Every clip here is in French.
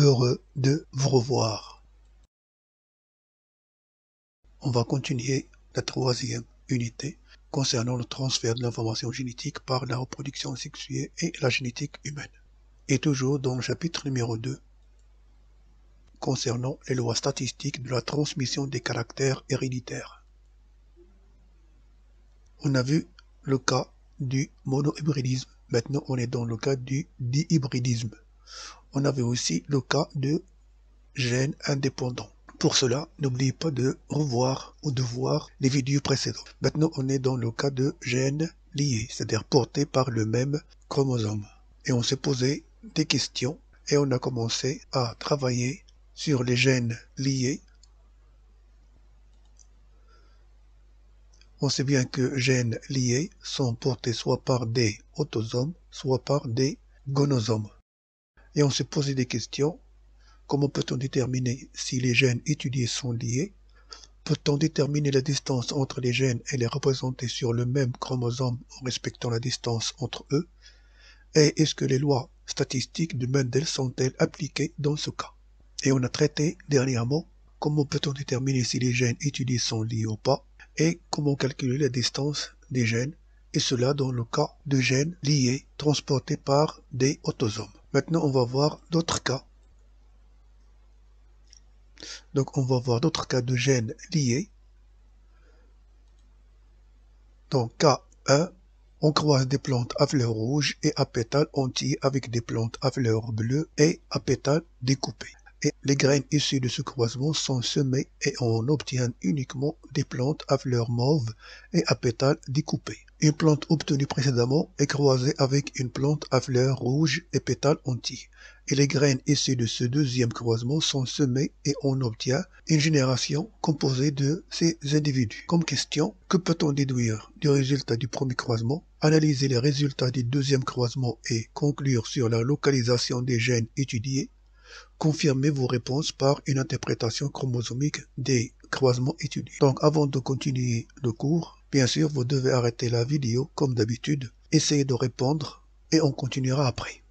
Heureux de vous revoir. On va continuer la troisième unité concernant le transfert de l'information génétique par la reproduction sexuée et la génétique humaine. Et toujours dans le chapitre numéro 2 concernant les lois statistiques de la transmission des caractères héréditaires. On a vu le cas du monohybridisme. Maintenant, on est dans le cas du dihybridisme. On avait aussi le cas de gènes indépendants. Pour cela, n'oubliez pas de revoir ou de voir les vidéos précédentes. Maintenant, on est dans le cas de gènes liés, c'est-à-dire portés par le même chromosome. Et on s'est posé des questions et on a commencé à travailler sur les gènes liés. On sait bien que gènes liés sont portés soit par des autosomes, soit par des gonosomes. Et on s'est posé des questions. Comment peut-on déterminer si les gènes étudiés sont liés? Peut-on déterminer la distance entre les gènes et les représenter sur le même chromosome en respectant la distance entre eux? Et est-ce que les lois statistiques de Mendel sont-elles appliquées dans ce cas? Et on a traité dernièrement comment peut-on déterminer si les gènes étudiés sont liés ou pas, et comment calculer la distance des gènes, et cela dans le cas de gènes liés transportés par des autosomes. Maintenant, on va voir d'autres cas. Donc, on va voir d'autres cas de gènes liés. Donc, cas 1, on croise des plantes à fleurs rouges et à pétales entiers avec des plantes à fleurs bleues et à pétales découpés. Et les graines issues de ce croisement sont semées et on obtient uniquement des plantes à fleurs mauves et à pétales découpés. Une plante obtenue précédemment est croisée avec une plante à fleurs rouges et pétales entiers. Et les graines issues de ce deuxième croisement sont semées et on obtient une génération composée de ces individus. Comme question, que peut-on déduire du résultat du premier croisement, analyser les résultats du deuxième croisement et conclure sur la localisation des gènes étudiés? Confirmez vos réponses par une interprétation chromosomique des croisements étudiés. Donc avant de continuer le cours, bien sûr, vous devez arrêter la vidéo comme d'habitude, essayez de répondre et on continuera après.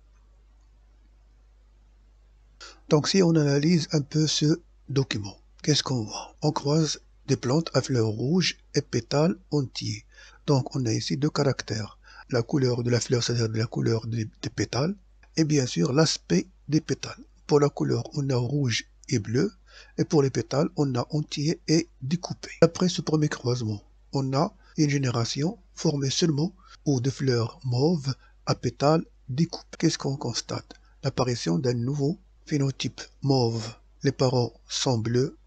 Donc si on analyse un peu ce document, qu'est-ce qu'on voit? On croise des plantes à fleurs rouges et pétales entiers. Donc on a ici deux caractères. La couleur de la fleur, c'est-à-dire la couleur des pétales, et bien sûr l'aspect des pétales. Pour la couleur, on a rouge et bleu, et pour les pétales, on a entier et découpé. Après ce premier croisement, on a une génération formée seulement ou de fleurs mauves à pétales découpés. Qu'est-ce qu'on constate? L'apparition d'un nouveau phénotype mauve. Les parents sont bleus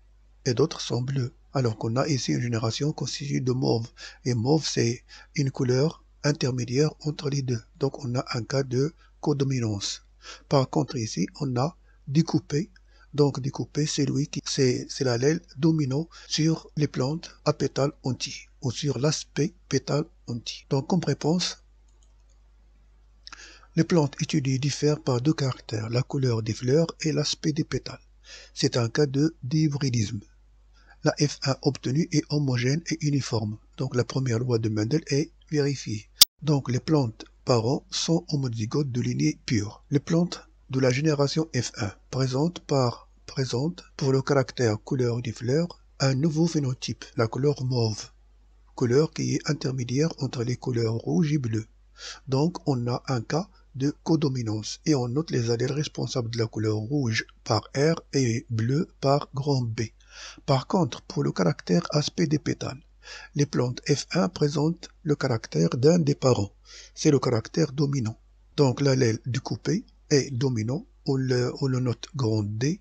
et d'autres sont bleus, alors qu'on a ici une génération constituée de mauve. Et mauve, c'est une couleur intermédiaire entre les deux. Donc on a un cas de codominance. Par contre ici, on a découpé. Donc découpé, c'est l'allèle dominant sur les plantes à pétales entiers ou sur l'aspect pétale entier. Donc comme réponse, les plantes étudiées diffèrent par deux caractères, la couleur des fleurs et l'aspect des pétales. C'est un cas de dihybridisme. La F1 obtenue est homogène et uniforme. Donc la première loi de Mendel est vérifiée. Donc les plantes parents sont homozygotes de lignée pure. Les plantes de la génération F1 présentent pour le caractère couleur des fleurs un nouveau phénotype, la couleur mauve, couleur qui est intermédiaire entre les couleurs rouge et bleu. Donc on a un cas de codominance et on note les allèles responsables de la couleur rouge par R et bleu par grand B. Par contre, pour le caractère aspect des pétales, les plantes F1 présentent le caractère d'un des parents, c'est le caractère dominant. Donc l'allèle découpé est dominant, on le note grand D,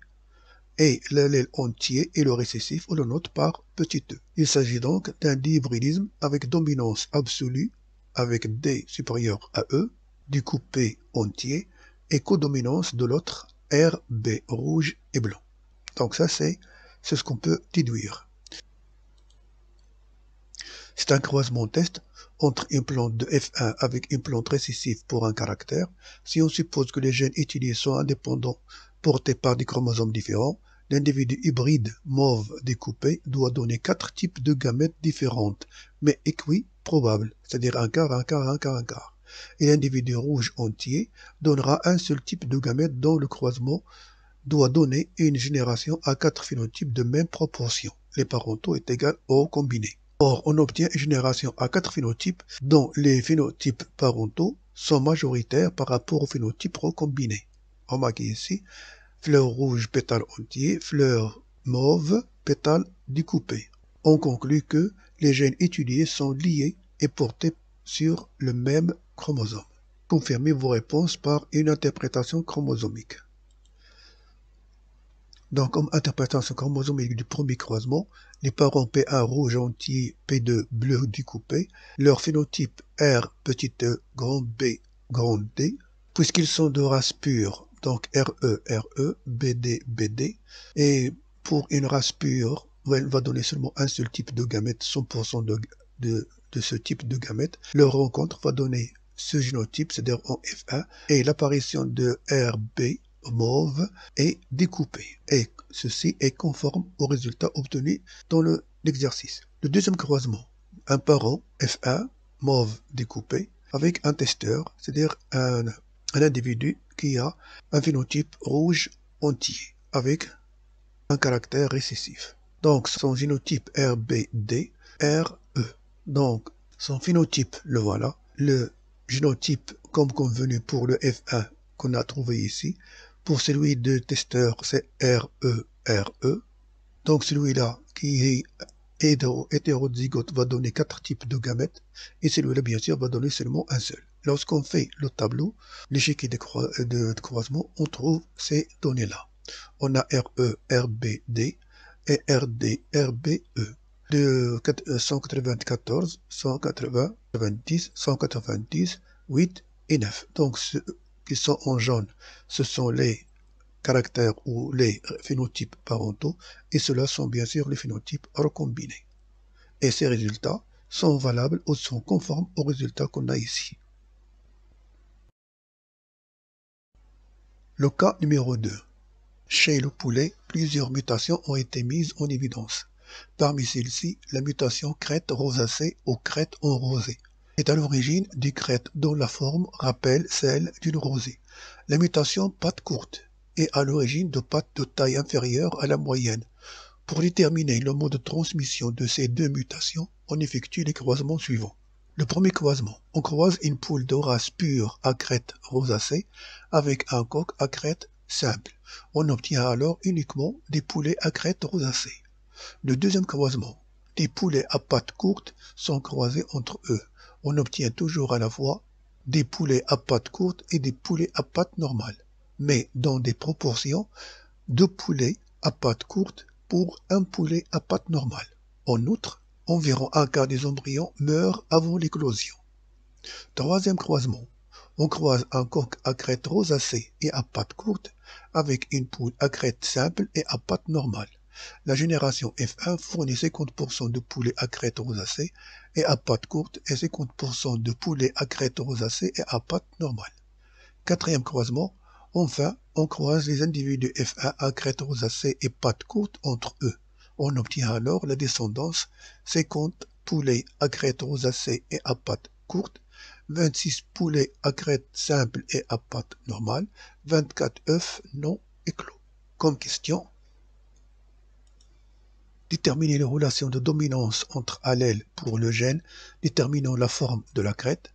et l'allèle entier et le récessif, on le note par petit e. Il s'agit donc d'un dihybridisme avec dominance absolue, avec D supérieur à E, découpé entier, et codominance de l'autre, R, B rouge et blanc. Donc ça c'est ce qu'on peut déduire. C'est un croisement test entre une plante de F1 avec une plante récessive pour un caractère. Si on suppose que les gènes étudiés sont indépendants portés par des chromosomes différents, l'individu hybride mauve découpé doit donner 4 types de gamètes différentes, mais équiprobables, c'est-à-dire un quart, un quart, un quart, un quart. Et l'individu rouge entier donnera un seul type de gamète dont le croisement doit donner une génération à 4 phénotypes de même proportion. Les parentaux est égal au combiné. Or, on obtient une génération à 4 phénotypes dont les phénotypes parentaux sont majoritaires par rapport aux phénotypes recombinés. Remarquez ici, fleur rouge, pétale entier, fleur mauve, pétale découpée. On conclut que les gènes étudiés sont liés et portés sur le même chromosome. Confirmez vos réponses par une interprétation chromosomique. Donc, comme interprétation chromosomique du premier croisement, les parents P1 rouge entier, P2 bleu découpé, leur phénotype R petit e, grand B, grand D, puisqu'ils sont de race pure, donc RE, RE, BD, BD, et pour une race pure, elle va donner seulement un seul type de gamète, 100% de ce type de gamète. Leur rencontre va donner ce génotype, c'est-à-dire en F1, et l'apparition de RB mauve est découpé. Et ceci est conforme aux résultats obtenus dans l'exercice. Le deuxième croisement, un parent F1 mauve découpé avec un testeur, c'est-à-dire un individu qui a un phénotype rouge entier avec un caractère récessif. Donc son génotype RBD, RE. Donc son phénotype, le voilà. Le génotype comme convenu pour le F1 qu'on a trouvé ici. Pour celui de testeur, c'est RE. Donc celui-là qui est hétérozygote va donner 4 types de gamètes et celui-là bien sûr va donner seulement un seul. Lorsqu'on fait le tableau, l'échiquier de croisement, on trouve ces données-là. On a RE, RBD et RD, RBE. De 194, 190, 190, 8 et 9. Donc ceux qui sont en jaune, ce sont les caractères ou les phénotypes parentaux, et ceux-là sont bien sûr les phénotypes recombinés. Et ces résultats sont valables ou sont conformes aux résultats qu'on a ici. Le cas numéro 2. Chez le poulet, plusieurs mutations ont été mises en évidence. Parmi celles-ci, la mutation crête rosacée ou crête en rosée est à l'origine du crête dont la forme rappelle celle d'une rosée. La mutation patte courte est à l'origine de pattes de taille inférieure à la moyenne. Pour déterminer le mode de transmission de ces deux mutations, on effectue les croisements suivants. Le premier croisement, on croise une poule de race pure à crête rosacée avec un coq à crête simple. On obtient alors uniquement des poulets à crête rosacée. Le deuxième croisement, des poulets à pattes courtes sont croisés entre eux. On obtient toujours à la fois des poulets à pattes courtes et des poulets à pattes normales, mais dans des proportions 2 poulets à pattes courtes pour un poulet à pattes normales. En outre, environ un quart des embryons meurent avant l'éclosion. Troisième croisement, on croise un coq à crête rosacée et à pattes courtes avec une poule à crête simple et à pattes normales. La génération F1 fournit 50% de poulets à crête rosacée et à pattes courtes et 50% de poulets à crête rosacée et à pattes normales. Quatrième croisement, enfin, on croise les individus F1 à crête rosacée et pattes courtes entre eux. On obtient alors la descendance 50 poulets à crête rosacée et à pattes courtes, 26 poulets à crête simple et à pattes normales, 24 œufs non éclos. Comme question, déterminer les relations de dominance entre allèles pour le gène déterminant la forme de la crête,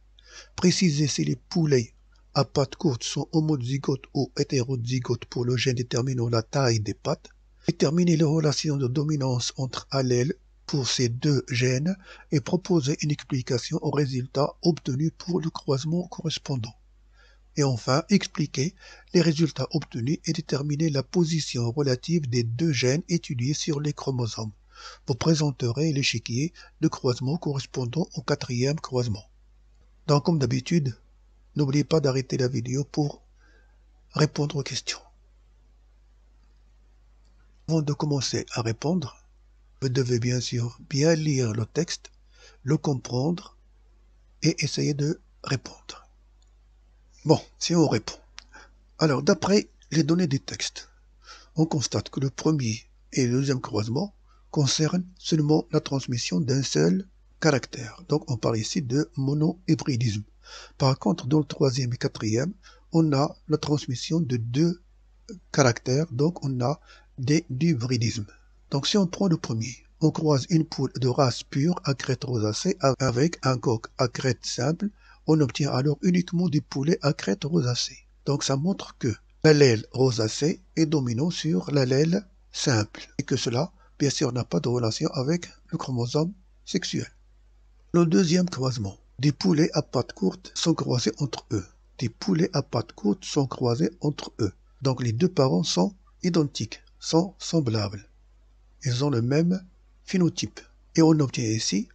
préciser si les poulets à pattes courtes sont homozygotes ou hétérozygotes pour le gène déterminant la taille des pattes, déterminer les relations de dominance entre allèles pour ces deux gènes et proposer une explication aux résultats obtenus pour le croisement correspondant. Et enfin, expliquer les résultats obtenus et déterminer la position relative des deux gènes étudiés sur les chromosomes. Vous présenterez l'échiquier de croisement correspondant au quatrième croisement. Donc, comme d'habitude, n'oubliez pas d'arrêter la vidéo pour répondre aux questions. Avant de commencer à répondre, vous devez bien sûr bien lire le texte, le comprendre et essayer de répondre. Bon, si on répond. Alors, d'après les données du texte, on constate que le premier et le deuxième croisement concernent seulement la transmission d'un seul caractère. Donc, on parle ici de monohybridisme. Par contre, dans le troisième et quatrième, on a la transmission de deux caractères, donc on a des d'hybridisme. Donc si on prend le premier, on croise une poule de race pure à crête rosacée avec un coq à crête simple, on obtient alors uniquement des poulets à crête rosacée. Donc ça montre que l'allèle rosacé est dominant sur l'allèle simple et que cela, bien sûr, n'a pas de relation avec le chromosome sexuel. Le deuxième croisement, des poulets à pattes courtes sont croisés entre eux. Des poulets à pattes courtes sont croisés entre eux. Donc les deux parents sont identiques, sont semblables. Ils ont le même phénotype. Et on obtient ici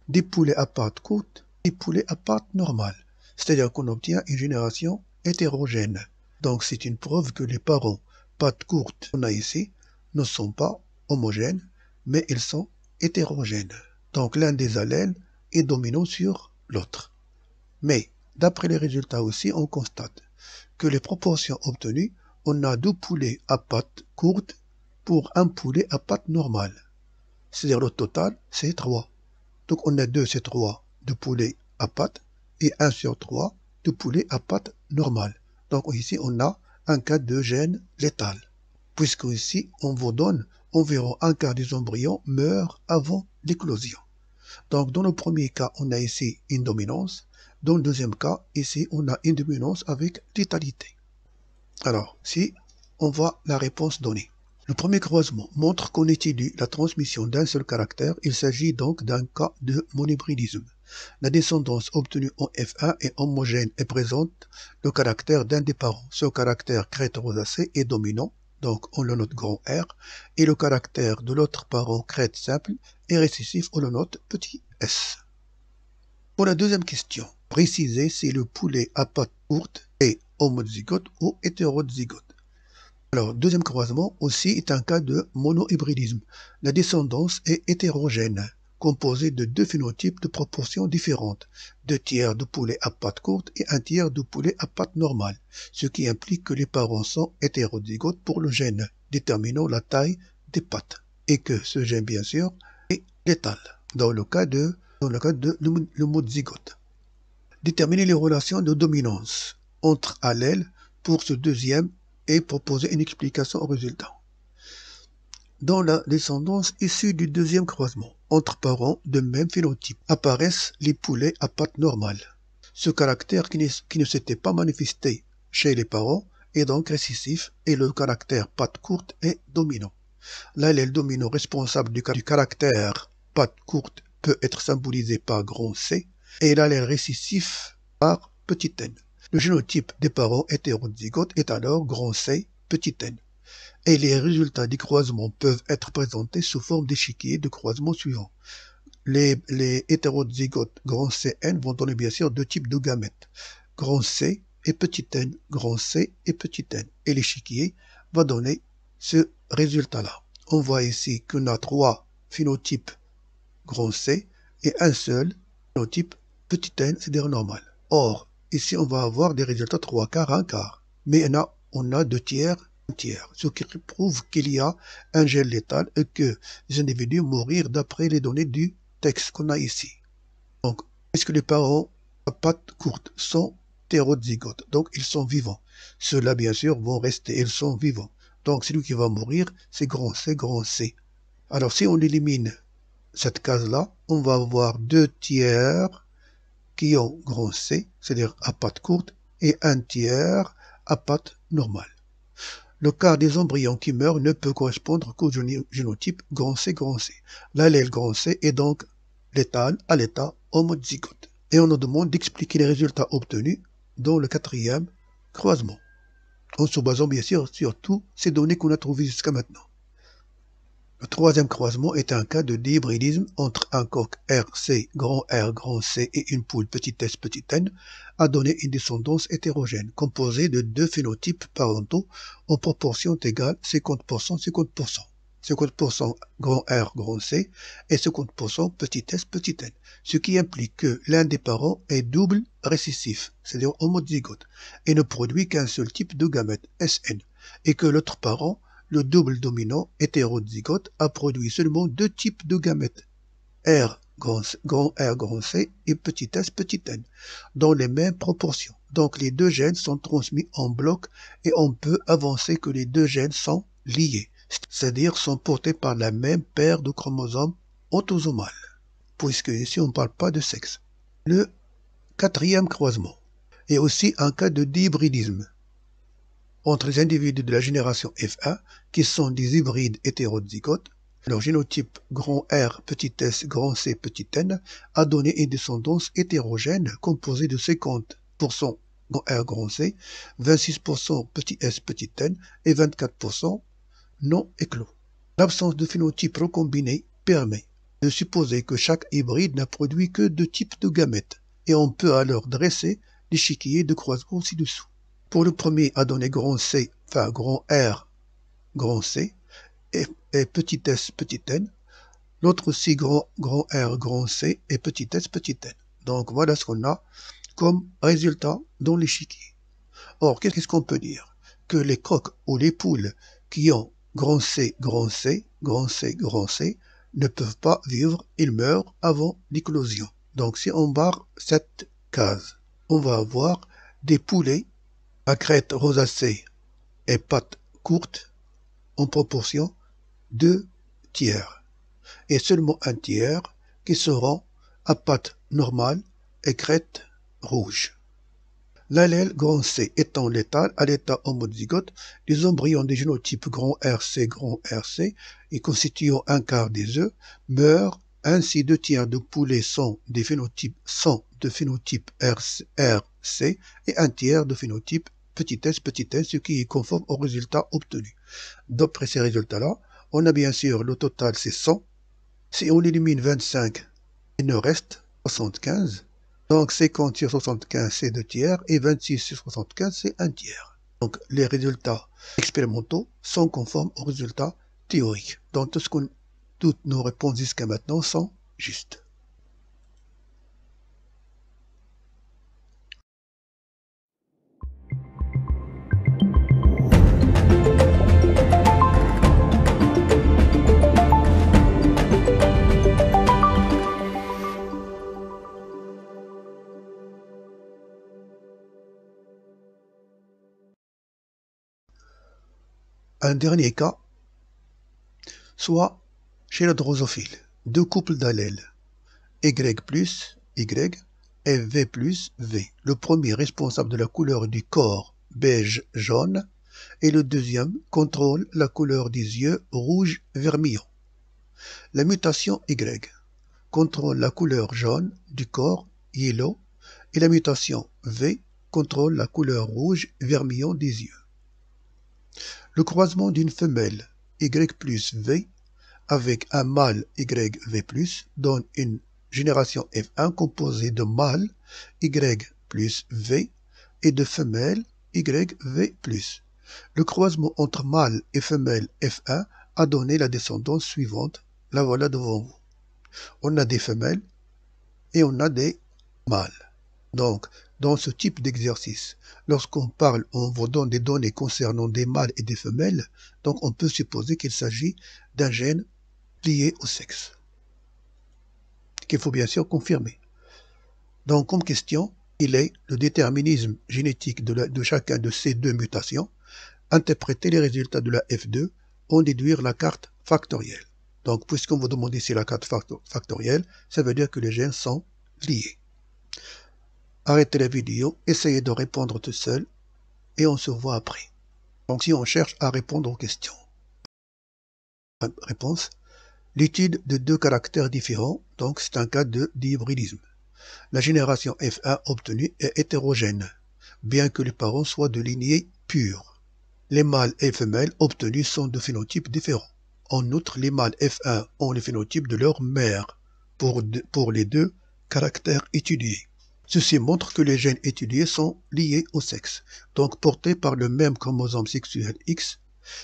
des poulets à pattes courtes et des poulets à pattes normales. C'est-à-dire qu'on obtient une génération hétérogène. Donc c'est une preuve que les parents pattes courtes qu'on a ici ne sont pas homogènes, mais ils sont hétérogènes. Donc l'un des allèles est dominant sur l'autre. Mais d'après les résultats aussi, on constate que les proportions obtenues, on a 2 poulets à pattes courtes pour un poulet à pattes normales. C'est-à-dire le total, c'est 3. Donc on a 2, c'est 3 de poulets à pattes et 1 sur 3 de poulets à pattes normales. Donc ici, on a un cas de gène létal. Puisque ici, on vous donne environ un quart des embryons meurent avant l'éclosion. Donc dans le premier cas, on a ici une dominance. Dans le deuxième cas, ici, on a une dominance avec létalité. Alors, si on voit la réponse donnée. Le premier croisement montre qu'on étudie la transmission d'un seul caractère. Il s'agit donc d'un cas de monohybridisme. La descendance obtenue en F1 est homogène et présente le caractère d'un des parents. Ce caractère crête rosacée est dominant, donc on le note grand R, et le caractère de l'autre parent crête simple est récessif, on le note petit s. Pour la deuxième question, précisez si le poulet à pattes courtes est homozygote ou hétérozygote. Alors, deuxième croisement aussi est un cas de monohybridisme. La descendance est hétérogène, composée de 2 phénotypes de proportions différentes, 2 tiers de poulet à pattes courtes et 1 tiers de poulet à pattes normales, ce qui implique que les parents sont hétérozygotes pour le gène déterminant la taille des pattes, et que ce gène, bien sûr, est létal, dans le cas de l'homozygote. Déterminer les relations de dominance entre allèles pour ce deuxième et proposer une explication au résultat. Dans la descendance issue du deuxième croisement, entre parents de même phénotype, apparaissent les poulets à pattes normales. Ce caractère qui ne s'était pas manifesté chez les parents est donc récessif et le caractère pattes courtes est dominant. L'allèle dominant responsable du caractère pattes courtes peut être symbolisé par grand C et l'allèle récessif par petit n. Le génotype des parents hétérozygotes est alors grand C, petit n. Et les résultats des croisements peuvent être présentés sous forme d'échiquier de croisement suivant. Les hétérozygotes grand CN vont donner bien sûr 2 types de gamètes, grand C et petit n, grand C et petit n. Et l'échiquier va donner ce résultat-là. On voit ici qu'on a 3 phénotypes grand C et un seul phénotype petit n, c'est-à-dire normal. Or, ici, on va avoir des résultats 3 quarts, 1 quart. Mais on a 2 tiers, 1 tiers. Ce qui prouve qu'il y a un gène létal et que les individus mourir d'après les données du texte qu'on a ici. Donc, puisque les parents à pattes courtes sont hétérozygotes, donc ils sont vivants. Ceux-là, bien sûr, vont rester, ils sont vivants. Donc, celui qui va mourir, c'est grand C, grand C. Alors, si on élimine cette case-là, on va avoir 2 tiers qui ont grand C, c'est-à-dire à pattes courtes, et 1 tiers à pattes normales. Le quart des embryons qui meurent ne peut correspondre qu'au génotype grand C, grand C. L'allèle grand C est donc létal à l'état homozygote. Et on nous demande d'expliquer les résultats obtenus dans le 4e croisement, en se basant bien sûr sur toutes ces données qu'on a trouvées jusqu'à maintenant. Le 3e croisement est un cas de dihybridisme entre un coq RC, grand R, grand C et une poule petit s, petit n, a donné une descendance hétérogène, composée de 2 phénotypes parentaux en proportion égale 50%, 50%. 50% grand R, grand C et 50% petit s, petit n, ce qui implique que l'un des parents est double récessif, c'est-à-dire homozygote, et ne produit qu'un seul type de gamète, SN, et que l'autre parent, le double dominant hétérozygote, a produit seulement 2 types de gamètes, R, grand R, grand C et petit s, petit n, dans les mêmes proportions. Donc les deux gènes sont transmis en bloc et on peut avancer que les deux gènes sont liés, c'est-à-dire sont portés par la même paire de chromosomes autosomales, puisque ici on ne parle pas de sexe. Le quatrième croisement est aussi un cas de dihybridisme entre les individus de la génération F1 qui sont des hybrides hétérozygotes. Leur génotype grand R, petit s, grand C, petit n a donné une descendance hétérogène composée de 50% grand R, grand C, 26% petit s, petit n et 24% non éclos. L'absence de phénotype recombiné permet de supposer que chaque hybride n'a produit que deux types de gamètes, et on peut alors dresser l'échiquier de croisement ci-dessous. Pour le premier a donné grand C, enfin grand R, grand C, et petit s, petit n. L'autre aussi grand R, grand C et petit s, petit n. Donc voilà ce qu'on a comme résultat dans l'échiquier. Or, qu'est-ce qu'on peut dire? Que les coqs ou les poules qui ont grand C, grand C, grand C, grand C ne peuvent pas vivre, ils meurent avant l'éclosion. Donc si on barre cette case, on va avoir des poulets à crête rosacée et pattes courtes en proportion 2 tiers, et seulement un tiers qui seront à pattes normales et crête rouge. L'allèle grand C étant létal à l'état homozygote, les embryons des génotypes grand RC et constituant un quart des œufs meurent. Ainsi 2 tiers de poulets sont de phénotype RC et un tiers de phénotype petit s, ce qui est conforme au résultat obtenu. D'après ces résultats-là, on a bien sûr le total c'est 100. Si on élimine 25, il nous reste 75. Donc 50 sur 75 c'est 2 tiers et 26 sur 75 c'est 1 tiers. Donc les résultats expérimentaux sont conformes aux résultats théoriques. Donc toutes nos réponses jusqu'à maintenant sont justes. Un dernier cas, soit chez le drosophile, deux couples d'allèles, Y plus Y et V plus V. Le premier responsable de la couleur du corps beige-jaune et le deuxième contrôle la couleur des yeux rouge-vermillon. La mutation Y contrôle la couleur jaune du corps yellow et la mutation V contrôle la couleur rouge-vermillon des yeux. Le croisement d'une femelle Y plus V avec un mâle YV plus donne une génération F1 composée de mâles Y plus V et de femelles YV plus. Le croisement entre mâle et femelle F1 a donné la descendance suivante. La voilà devant vous. On a des femelles et on a des mâles. Donc, dans ce type d'exercice, lorsqu'on parle, on vous donne des données concernant des mâles et des femelles, donc on peut supposer qu'il s'agit d'un gène lié au sexe, qu'il faut bien sûr confirmer. Donc, comme question, il est le déterminisme génétique de chacun de ces deux mutations, interpréter les résultats de la F2, en déduire la carte factorielle. Donc, puisqu'on vous demande ici la carte factorielle, ça veut dire que les gènes sont liés. Arrêtez la vidéo, essayez de répondre tout seul, et on se voit après. Donc, si on cherche à répondre aux questions. Réponse. L'étude de deux caractères différents, donc c'est un cas de dihybridisme. La génération F1 obtenue est hétérogène, bien que les parents soient de lignée pure. Les mâles et femelles obtenus sont de phénotypes différents. En outre, les mâles F1 ont le phénotype de leur mère pour les deux caractères étudiés. Ceci montre que les gènes étudiés sont liés au sexe, donc portés par le même chromosome sexuel X.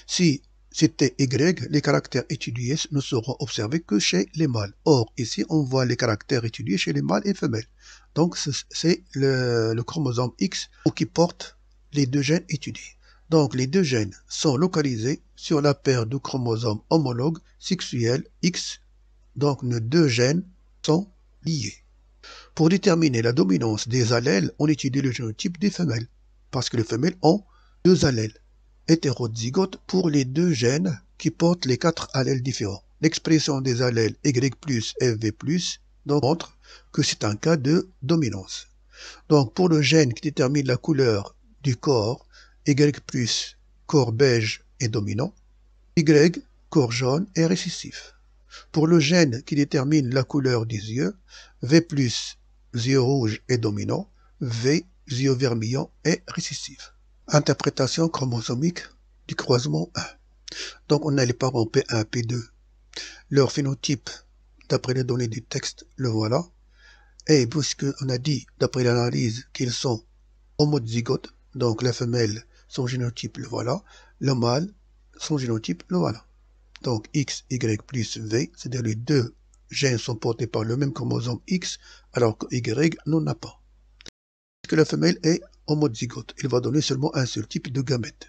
Si c'était Y, les caractères étudiés ne seront observés que chez les mâles. Or, ici, on voit les caractères étudiés chez les mâles et femelles. Donc, c'est le chromosome X qui porte les deux gènes étudiés. Donc, les deux gènes sont localisés sur la paire de chromosomes homologues sexuels X. Donc, nos deux gènes sont liés. Pour déterminer la dominance des allèles, on étudie le génotype des femelles, parce que les femelles ont deux allèles hétérozygotes pour les deux gènes qui portent les quatre allèles différents. L'expression des allèles Y plus et V plus donc montre que c'est un cas de dominance. Donc pour le gène qui détermine la couleur du corps, Y plus, corps beige est dominant, Y, corps jaune est récessif. Pour le gène qui détermine la couleur des yeux, V plus, yeux rouges est dominant, V, yeux vermillons est récessif. Interprétation chromosomique du croisement 1. Donc on a les parents P1, P2. Leur phénotype, d'après les données du texte, le voilà. Et puisqu'on a dit, d'après l'analyse, qu'ils sont homozygotes, donc la femelle, son génotype, le voilà. Le mâle, son génotype, le voilà. Donc X, Y plus V, c'est-à-dire les deux gènes sont portés par le même chromosome X, alors que Y n'en a pas. Que la femelle est homozygote, il va donner seulement un seul type de gamète.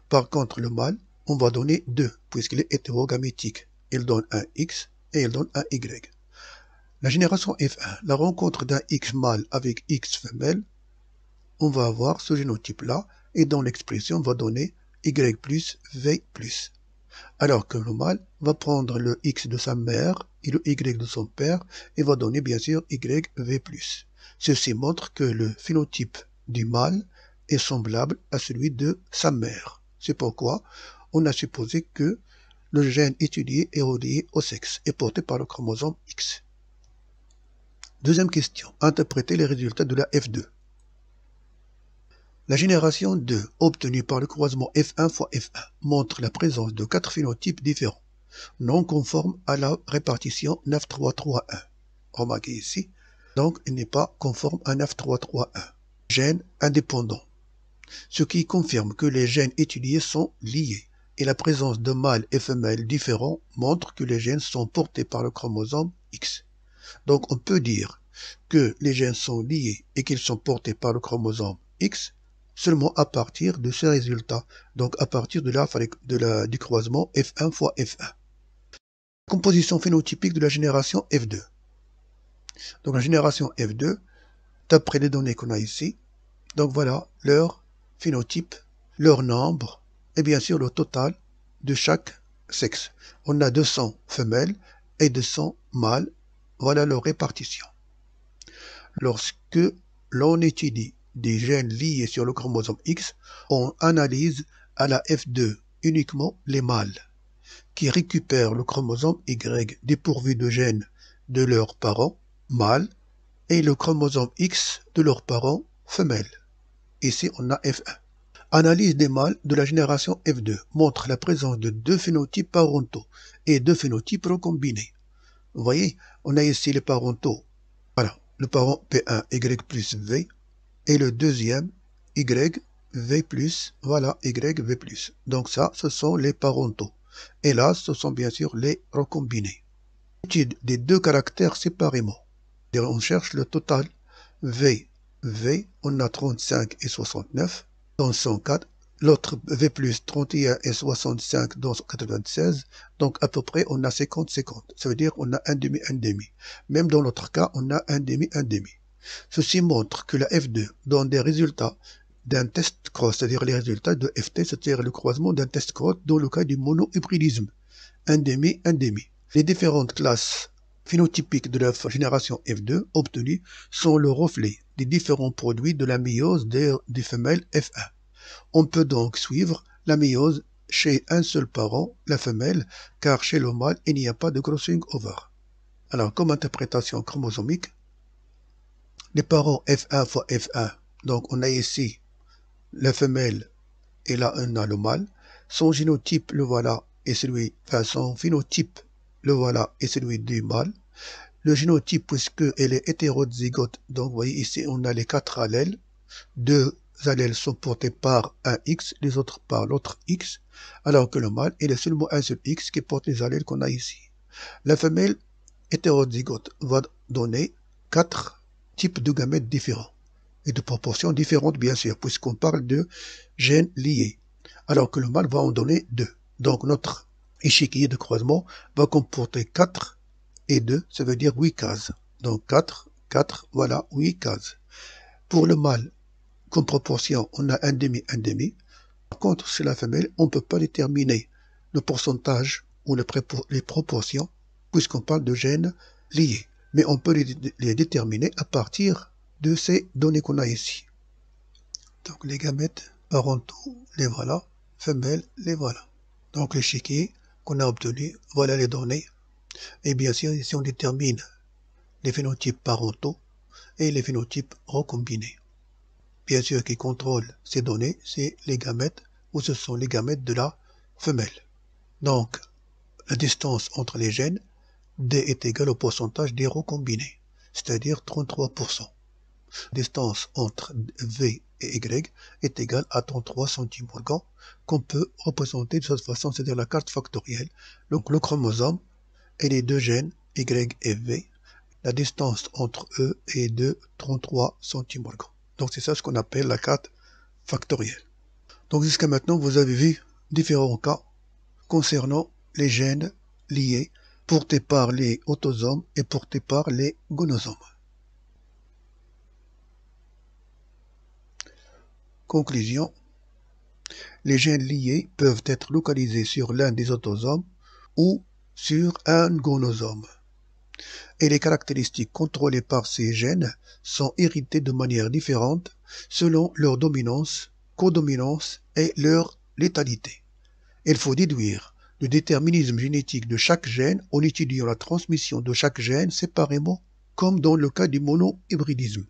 Par contre, le mâle, on va donner deux, puisqu'il est hétérogamétique. Il donne un X et il donne un Y. La génération F1, la rencontre d'un X mâle avec X femelle, on va avoir ce génotype-là, et dans l'expression, on va donner Y plus V plus. Alors que le mâle va prendre le X de sa mère et le Y de son père, et va donner bien sûr YV plus. Ceci montre que le phénotype du mâle est semblable à celui de sa mère. C'est pourquoi on a supposé que le gène étudié est relié au sexe et porté par le chromosome X. Deuxième question. Interpréter les résultats de la F2. La génération 2 obtenue par le croisement F1 fois F1 montre la présence de 4 phénotypes différents, non conformes à la répartition 9-3-3-1. Remarquez ici, donc il n'est pas conforme à 9-3-3-1. Gènes indépendants. Ce qui confirme que les gènes étudiés sont liés, et la présence de mâles et femelles différents montre que les gènes sont portés par le chromosome X. Donc on peut dire que les gènes sont liés et qu'ils sont portés par le chromosome X seulement à partir de ces résultats, donc à partir du croisement F1 fois F1. Composition phénotypique de la génération F2. Donc la génération F2, d'après les données qu'on a ici, donc voilà leur phénotype, leur nombre et bien sûr le total de chaque sexe. On a 200 femelles et 200 mâles, voilà leur répartition. Lorsque l'on étudie des gènes liés sur le chromosome X, on analyse à la F2 uniquement les mâles, qui récupèrent le chromosome Y dépourvu de gènes de leurs parents mâles et le chromosome X de leurs parents femelles. Ici, on a F1. Analyse des mâles de la génération F2 montre la présence de deux phénotypes parentaux et deux phénotypes recombinés. Vous voyez, on a ici les parentaux. Voilà, le parent P1 Y plus V et le deuxième Y V plus, voilà Y V plus. Donc ça, ce sont les parentaux. Et là, ce sont bien sûr les recombinés. Étude des deux caractères séparément. On cherche le total V. V, on a 35 et 69 dans 104. L'autre V plus 31 et 65 dans 96. Donc à peu près on a 50-50. Ça veut dire on a un demi. Même dans l'autre cas, on a un demi. Ceci montre que la F2 donne des résultats d'un test cross, c'est-à-dire les résultats de FT, c'est-à-dire le croisement d'un test cross dans le cas du monohybridisme. Un demi. Les différentes classes phénotypiques de la génération F2 obtenues sont le reflet des différents produits de la méiose des femelles F1. On peut donc suivre la méiose chez un seul parent, la femelle, car chez le mâle, il n'y a pas de crossing over. Alors, comme interprétation chromosomique, les parents F1 fois F1, donc on a ici la femelle et là on a le mâle. Son génotype, le voilà, et celui, enfin son phénotype, le voilà, et celui du mâle. Le génotype, puisqu'elle est hétérozygote, donc vous voyez ici on a les 4 allèles. 2 allèles sont portés par un X, les autres par l'autre X, alors que le mâle, il est seulement un seul X qui porte les allèles qu'on a ici. La femelle hétérozygote va donner 4 types de gamètes différents, et de proportions différentes bien sûr, puisqu'on parle de gènes liés, alors que le mâle va en donner 2. Donc notre échiquier de croisement va comporter 4 et 2, ça veut dire 8 cases. Donc 4, 4, voilà 8 cases. Pour le mâle, comme proportion, on a un demi. Par contre, chez la femelle, on ne peut pas déterminer le pourcentage ou les proportions, puisqu'on parle de gènes liés. Mais on peut les déterminer à partir de ces données qu'on a ici. Donc les gamètes parentaux, les voilà, femelles, les voilà. Donc l'échiquier qu'on a obtenu, voilà les données. Et bien sûr, ici on détermine les phénotypes parentaux et les phénotypes recombinés. Bien sûr, qui contrôle ces données, c'est les gamètes, ou ce sont les gamètes de la femelle. Donc, la distance entre les gènes, D est égale au pourcentage des recombinés, c'est-à-dire 33%. La distance entre V et Y est égale à 33 centimorgans, qu'on peut représenter de cette façon, c'est-à-dire la carte factorielle. Donc, le chromosome et les deux gènes, Y et V, la distance entre eux est de 33 centimorgans. Donc c'est ça ce qu'on appelle la carte factorielle. Donc jusqu'à maintenant, vous avez vu différents cas concernant les gènes liés portés par les autosomes et portés par les gonosomes. Conclusion. Les gènes liés peuvent être localisés sur l'un des autosomes ou sur un gonosome. Et les caractéristiques contrôlées par ces gènes sont héritées de manière différente selon leur dominance, codominance et leur létalité. Il faut déduire le déterminisme génétique de chaque gène en étudiant la transmission de chaque gène séparément, comme dans le cas du monohybridisme.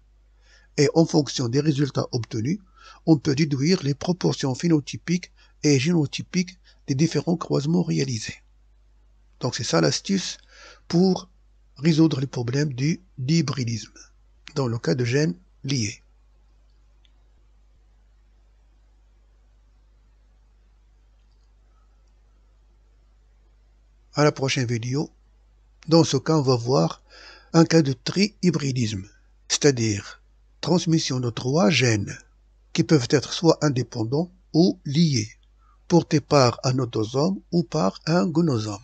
Et en fonction des résultats obtenus, on peut déduire les proportions phénotypiques et génotypiques des différents croisements réalisés. Donc c'est ça l'astuce pour résoudre les problèmes du dihybridisme, dans le cas de gènes liés. À la prochaine vidéo, dans ce cas, on va voir un cas de trihybridisme, c'est-à-dire transmission de 3 gènes qui peuvent être soit indépendants ou liés, portés par un autosome ou par un gonosome.